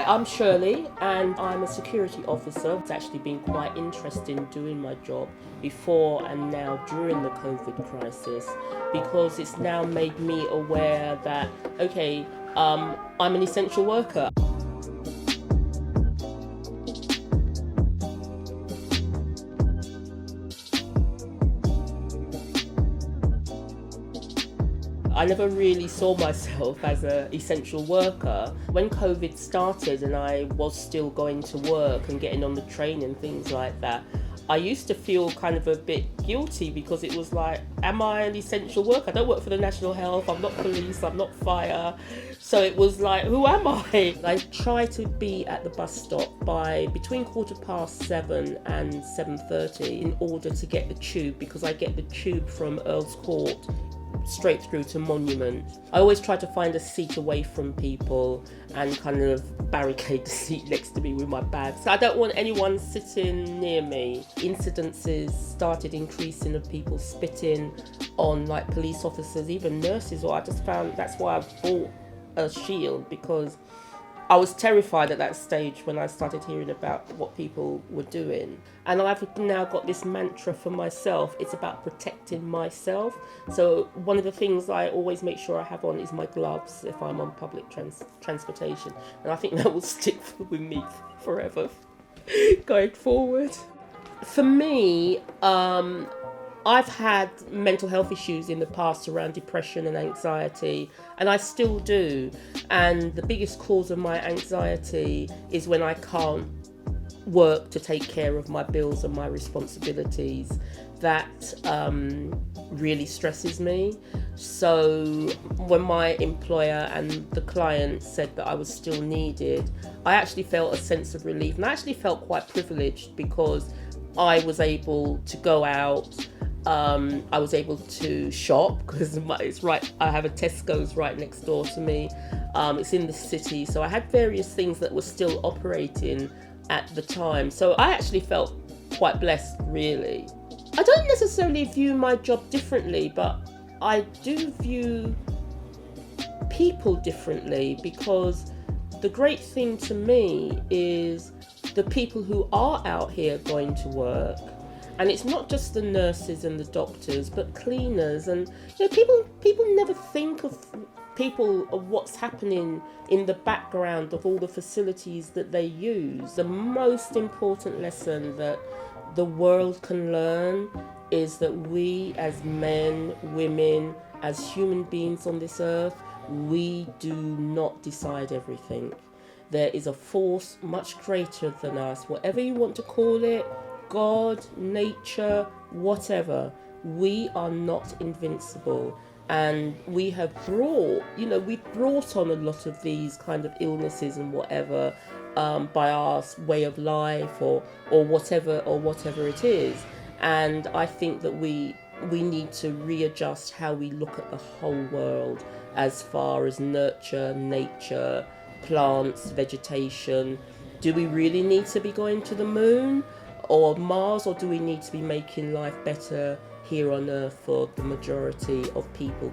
I'm Shirley and I'm a security officer. It's actually been quite interesting doing my job before and now during the COVID crisis, because it's now made me aware that, okay, I'm an essential worker. I never really saw myself as an essential worker. When COVID started and I was still going to work and getting on the train and things like that, I used to feel kind of a bit guilty, because it was like, am I an essential worker? I don't work for the National Health, I'm not police, I'm not fire. So it was like, who am I? I try to be at the bus stop by between 7:15 and 7:30 in order to get the tube, because I get the tube from Earl's Court straight through to Monument. I always try to find a seat away from people and kind of barricade the seat next to me with my bag. So I don't want anyone sitting near me. Incidences started increasing of people spitting on like police officers, even nurses, or I just found that's why I bought a shield, because I was terrified at that stage when I started hearing about what people were doing. And I've now got this mantra for myself. It's about protecting myself. So one of the things I always make sure I have on is my gloves if I'm on public transportation. And I think that will stick with me forever going forward. For me, I've had mental health issues in the past around depression and anxiety, and I still do. And the biggest cause of my anxiety is when I can't work to take care of my bills and my responsibilities. That really stresses me. So when my employer and the client said that I was still needed, I actually felt a sense of relief, and I actually felt quite privileged, because I was able to go out. I was able to shop, because it's right. I have a Tesco's right next door to me. It's in the city, so I had various things that were still operating at the time. So I actually felt quite blessed, really. I don't necessarily view my job differently, but I do view people differently, because the great thing to me is the people who are out here going to work. And it's not just the nurses and the doctors, but cleaners. And people never think of what's happening in the background of all the facilities that they use. The most important lesson that the world can learn is that we as men, women, as human beings on this earth, we do not decide everything. There is a force much greater than us, whatever you want to call it, God, nature, whatever. We are not invincible, and we have we've brought on a lot of these kind of illnesses and whatever by our way of life or whatever it is. And I think that we need to readjust how we look at the whole world as far as nurture, nature, plants, vegetation. Do we really need to be going to the moon or Mars, or do we need to be making life better here on Earth for the majority of people?